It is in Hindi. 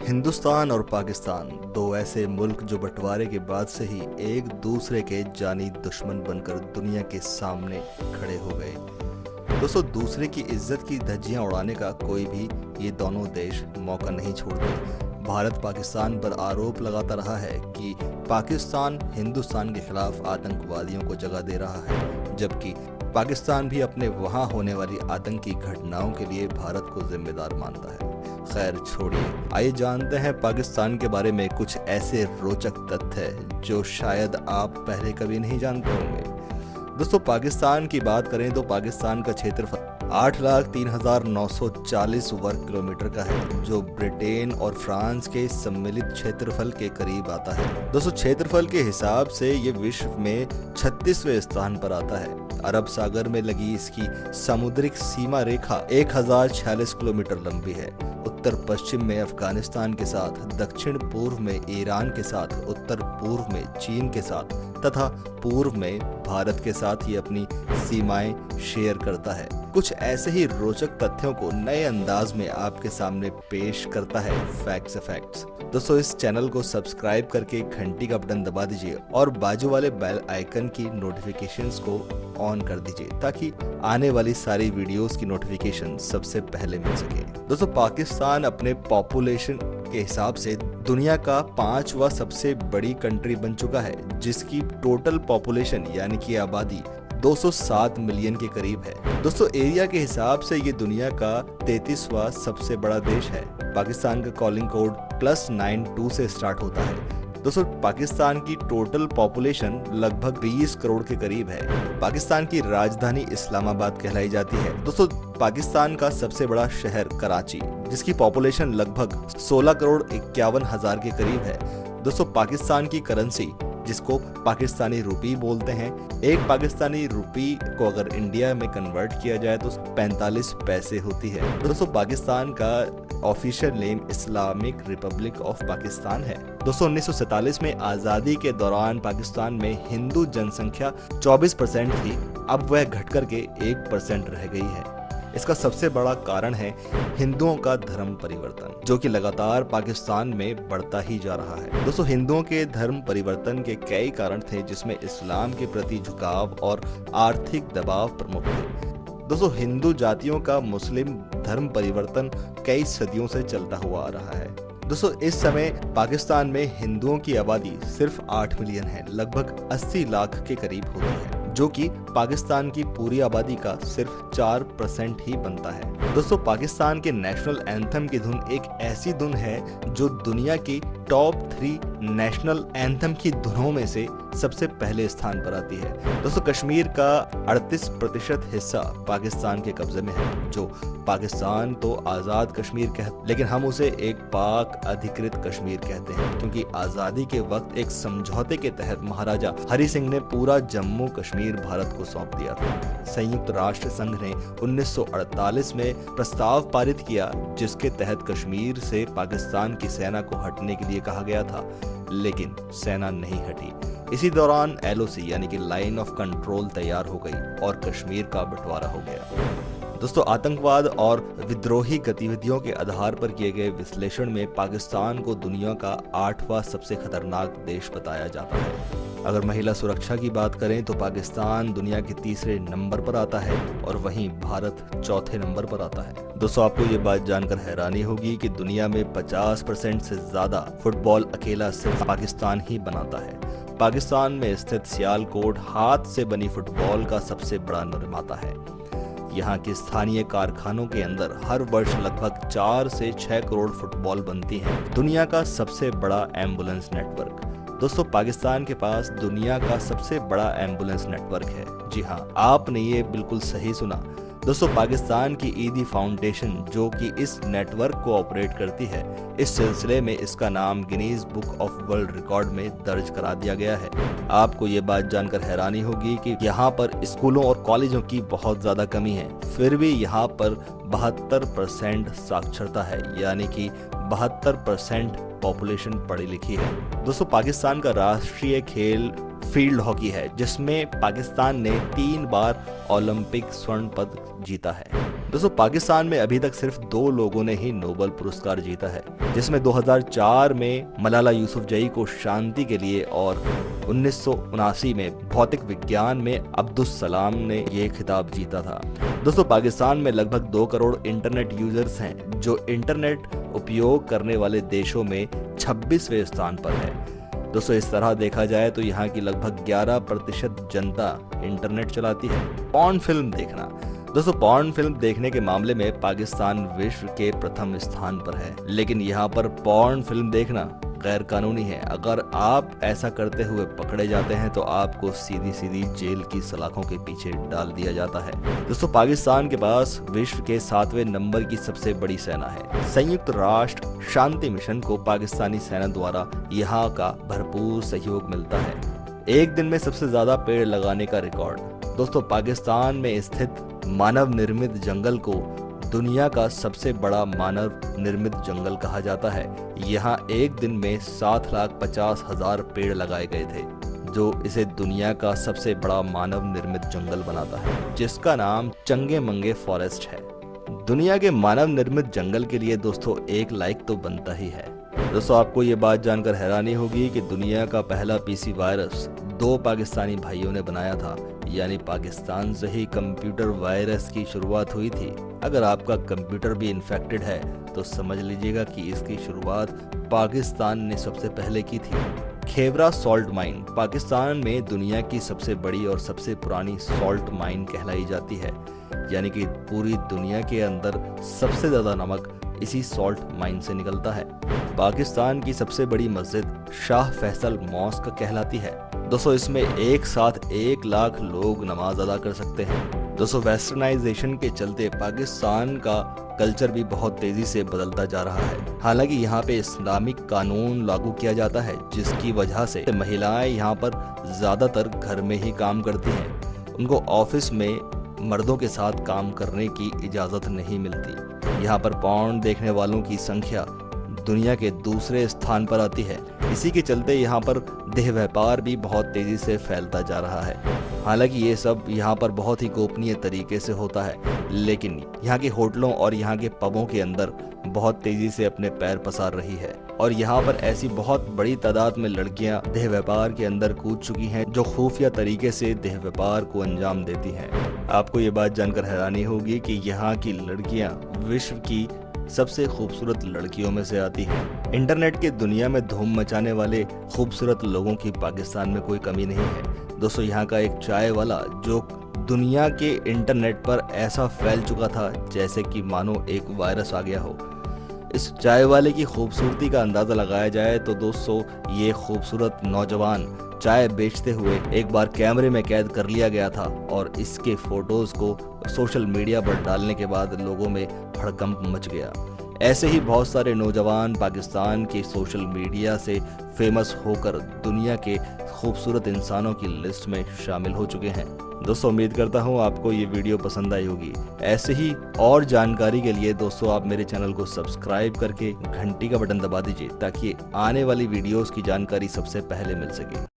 हिंदुस्तान और पाकिस्तान दो ऐसे मुल्क जो बंटवारे के बाद से ही एक दूसरे के जानी दुश्मन बनकर दुनिया के सामने खड़े हो गए। दोस्तों, दूसरे की इज्जत की धज्जियां उड़ाने का कोई भी ये दोनों देश मौका नहीं छोड़ते। भारत पाकिस्तान पर आरोप लगाता रहा है कि पाकिस्तान हिंदुस्तान के खिलाफ आतंकवादियों को जगह दे रहा है, जबकि पाकिस्तान भी अपने वहां होने वाली आतंकी घटनाओं के लिए भारत को जिम्मेदार मानता है। खैर छोड़िए, आइए जानते हैं पाकिस्तान के बारे में कुछ ऐसे रोचक तथ्य जो शायद आप पहले कभी नहीं जानते होंगे। दोस्तों, पाकिस्तान की बात करें तो पाकिस्तान का क्षेत्रफल 8,03,940 वर्ग किलोमीटर का है, जो ब्रिटेन और फ्रांस के सम्मिलित क्षेत्रफल के करीब आता है। दोस्तों, क्षेत्रफल के हिसाब से ये विश्व में 36वें स्थान पर आता है। अरब सागर में लगी इसकी समुद्रिक सीमा रेखा 1046 किलोमीटर लंबी है। उत्तर पश्चिम में अफगानिस्तान के साथ, दक्षिण पूर्व में ईरान के साथ, उत्तर पूर्व में चीन के साथ तथा पूर्व में भारत के साथ ये अपनी सीमाएं शेयर करता है। कुछ ऐसे ही रोचक तथ्यों को नए अंदाज में आपके सामने पेश करता है फैक्ट्स। दोस्तों, इस चैनल को सब्सक्राइब करके घंटी का बटन दबा दीजिए और बाजू वाले बेल आइकन की नोटिफिकेशंस को ऑन कर दीजिए ताकि आने वाली सारी वीडियोस की नोटिफिकेशन सबसे पहले मिल सके। दोस्तों, पाकिस्तान अपने पॉपुलेशन के हिसाब से दुनिया का 5वां सबसे बड़ी कंट्री बन चुका है, जिसकी टोटल पॉपुलेशन यानी कि आबादी 207 मिलियन के करीब है। दोस्तों, एरिया के हिसाब से ये दुनिया का 33वां सबसे बड़ा देश है। पाकिस्तान का कॉलिंग कोड +92 से स्टार्ट होता है। दोस्तों, पाकिस्तान की टोटल पॉपुलेशन लगभग 20 करोड़ के करीब है। पाकिस्तान की राजधानी इस्लामाबाद कहलाई जाती है। दोस्तों, पाकिस्तान का सबसे बड़ा शहर कराची, जिसकी पॉपुलेशन लगभग 16 करोड़ 51 हजार के करीब है। दोस्तों, पाकिस्तान की करेंसी, जिसको पाकिस्तानी रुपी बोलते हैं, एक पाकिस्तानी रुपी को अगर इंडिया में कन्वर्ट किया जाए तो 45 पैसे होती है। दोस्तों, पाकिस्तान का official name Islamic Republic of Pakistan है। दोस्तों, 1947 में आज़ादी के दौरान पाकिस्तान में हिंदू जनसंख्या 24% थी। अब वह घटकर के 1% रह गई है। इसका सबसे बड़ा कारण है हिंदुओं का धर्म परिवर्तन, जो कि लगातार पाकिस्तान में बढ़ता ही जा रहा है। दोस्तों, हिंदुओं के धर्म परिवर्तन के कई कारण थे, जिसमें इस्लाम के प्रति झुकाव और आर्थिक दबाव प्रमुख थे। दोस्तों, हिंदू जातियों का मुस्लिम धर्म परिवर्तन कई सदियों से चलता हुआ आ रहा है। दोस्तों, इस समय पाकिस्तान में हिंदुओं की आबादी सिर्फ 8 मिलियन है, लगभग 80 लाख के करीब होती है, जो कि पाकिस्तान की पूरी आबादी का सिर्फ 4% ही बनता है। दोस्तों, पाकिस्तान के नेशनल एंथम की धुन एक ऐसी धुन है जो दुनिया की टॉप 3 नेशनल एंथम की धुनों में से सबसे पहले स्थान पर आती है। दोस्तों, कश्मीर का 38% हिस्सा पाकिस्तान के कब्जे में है। जो पाकिस्तान तो आज़ाद कश्मीर कहते, लेकिन हम उसे एक पाक अधिकृत कश्मीर कहते हैं, क्योंकि आज़ादी के वक्त एक समझौते के तहत महाराजा हरि सिंह ने पूरा जम्मू कश्मीर भारत को सौंप दिया था। संयुक्त राष्ट्र संघ ने 1948 में प्रस्ताव पारित किया, जिसके तहत कश्मीर से पाकिस्तान की सेना को हटने के लिए कहा गया था, लेकिन सेना नहीं हटी। इसी दौरान LOC यानी कि लाइन ऑफ कंट्रोल तैयार हो गई और कश्मीर का बंटवारा हो गया। दोस्तों, आतंकवाद और विद्रोही गतिविधियों के आधार पर किए गए विश्लेषण में पाकिस्तान को दुनिया का 8वां सबसे खतरनाक देश बताया जाता है। अगर महिला सुरक्षा की बात करें तो पाकिस्तान दुनिया के 3रे नंबर पर आता है और वहीं भारत 4थे नंबर पर आता है। दोस्तों, आपको ये बात जानकर हैरानी होगी कि दुनिया में 50% से ज्यादा फुटबॉल अकेला सिर्फ पाकिस्तान ही बनाता है। पाकिस्तान में स्थित सियालकोट हाथ से बनी फुटबॉल का सबसे बड़ा निर्माता है। यहाँ के स्थानीय कारखानों के अंदर हर वर्ष लगभग 4 से 6 करोड़ फुटबॉल बनती हैं। दुनिया का सबसे बड़ा एम्बुलेंस नेटवर्क। दोस्तों, पाकिस्तान के पास दुनिया का सबसे बड़ा एम्बुलेंस नेटवर्क है। जी हाँ, आपने ये बिल्कुल सही सुना। दोस्तों, पाकिस्तान की ईदी फाउंडेशन, जो कि इस नेटवर्क को ऑपरेट करती है, इस सिलसिले में इसका नाम Guinness book of world record में दर्ज करा दिया गया है। आपको ये बात जानकर हैरानी होगी कि यहाँ पर स्कूलों और कॉलेजों की बहुत ज्यादा कमी है, फिर भी यहाँ पर 72% साक्षरता है, यानी कि 72% पॉपुलेशन पढ़ी लिखी है। दोस्तों, पाकिस्तान का राष्ट्रीय खेल फील्ड हॉकी है, जिसमें पाकिस्तान ने 3 बार ओलंपिक स्वर्ण पदक जीता है। दोस्तों पाकिस्तान में अभी तक सिर्फ 2 लोगों ने ही नोबेल पुरस्कार जीता है, जिसमें 2004 में मलाला यूसुफजई को शांति के लिए और 1979 में भौतिक विज्ञान में अब्दुस सलाम ने ये खिताब जीता था। दोस्तों पाकिस्तान में लगभग 2 करोड़ इंटरनेट यूजर्स हैं, जो इंटरनेट उपयोग करने वाले देशों में 26वें स्थान पर है। दोस्तों इस तरह देखा जाए तो यहाँ की लगभग 11% जनता इंटरनेट चलाती है। पॉर्न फिल्म देखना। दोस्तों पॉर्न फिल्म देखने के मामले में पाकिस्तान विश्व के प्रथम स्थान पर है, लेकिन यहाँ पर पॉर्न फिल्म देखना गैर कानूनी है। अगर आप ऐसा करते हुए पकड़े जाते हैं तो आपको सीधी सीधी जेल की सलाखों के पीछे डाल दिया जाता है। दोस्तों पाकिस्तान के पास विश्व के 7वें नंबर की सबसे बड़ी सेना है। संयुक्त राष्ट्र शांति मिशन को पाकिस्तानी सेना द्वारा यहाँ का भरपूर सहयोग मिलता है। एक दिन में सबसे ज्यादा पेड़ लगाने का रिकॉर्ड। दोस्तों पाकिस्तान में स्थित मानव निर्मित जंगल को दुनिया का सबसे बड़ा मानव निर्मित जंगल कहा जाता है। यहाँ एक दिन में 7,50,000 पेड़ लगाए गए थे, जो इसे दुनिया का सबसे बड़ा मानव निर्मित जंगल बनाता है, जिसका नाम चंगे मंगे फॉरेस्ट है। दुनिया के मानव निर्मित जंगल के लिए दोस्तों एक लाइक तो बनता ही है। दोस्तों आपको ये बात जानकर हैरानी होगी कि दुनिया का पहला पीसी वायरस 2 पाकिस्तानी भाइयों ने बनाया था, यानी पाकिस्तान से ही कंप्यूटर वायरस की शुरुआत हुई थी। अगर आपका कंप्यूटर भी इन्फेक्टेड है तो समझ लीजिएगा कि इसकी शुरुआत पाकिस्तान ने सबसे पहले की थी। खेवरा सॉल्ट माइन पाकिस्तान में दुनिया की सबसे बड़ी और सबसे पुरानी सॉल्ट माइन कहलाई जाती है, यानी कि पूरी दुनिया के अंदर सबसे ज्यादा नमक इसी सॉल्ट माइन से निकलता है। पाकिस्तान की सबसे बड़ी मस्जिद शाह फैसल मॉस्क कहलाती है। दोस्तों इसमें एक साथ 1 लाख लोग नमाज अदा कर सकते हैं। दोस्तों वेस्टर्नाइजेशन के चलते पाकिस्तान का कल्चर भी बहुत तेजी से बदलता जा रहा है। हालांकि यहाँ पे इस्लामिक कानून लागू किया जाता है, जिसकी वजह से महिलाएं यहाँ पर ज्यादातर घर में ही काम करती हैं। उनको ऑफिस में मर्दों के साथ काम करने की इजाजत नहीं मिलती। यहाँ पर पॉर्न देखने वालों की संख्या दुनिया के दूसरे स्थान पर आती है। इसी के चलते यहाँ पर देह व्यापार भी बहुत तेजी से फैलता जा रहा है। हालांकि ये सब यहाँ पर बहुत ही गोपनीय तरीके से होता है, लेकिन यहाँ के होटलों और यहाँ के पबों के अंदर बहुत तेजी से अपने पैर पसार रही है और यहाँ पर ऐसी बहुत बड़ी तादाद में लड़कियां देह व्यापार के अंदर कूद चुकी हैं, जो खुफिया तरीके से देह व्यापार को अंजाम देती हैं। आपको ये बात जानकर हैरानी होगी कि यहाँ की लड़कियां विश्व की सबसे खूबसूरत लड़कियों में से आती हैं। इंटरनेट की दुनिया में धूम मचाने वाले खूबसूरत लोगों की पाकिस्तान में कोई कमी नहीं है। दोस्तों यहाँ का एक चाय वाला जो दुनिया के इंटरनेट पर ऐसा फैल चुका था जैसे कि मानो एक वायरस आ गया हो। इस चाय वाले की खूबसूरती का अंदाजा लगाया जाए तो दोस्तों ये खूबसूरत नौजवान चाय बेचते हुए एक बार कैमरे में कैद कर लिया गया था और इसके फोटोज को सोशल मीडिया पर डालने के बाद लोगों में हड़कंप मच गया। ऐसे ही बहुत सारे नौजवान पाकिस्तान के सोशल मीडिया से फेमस होकर दुनिया के खूबसूरत इंसानों की लिस्ट में शामिल हो चुके हैं। दोस्तों उम्मीद करता हूँ आपको ये वीडियो पसंद आई होगी। ऐसे ही और जानकारी के लिए दोस्तों आप मेरे चैनल को सब्सक्राइब करके घंटी का बटन दबा दीजिए, ताकि आने वाली वीडियोस की जानकारी सबसे पहले मिल सके।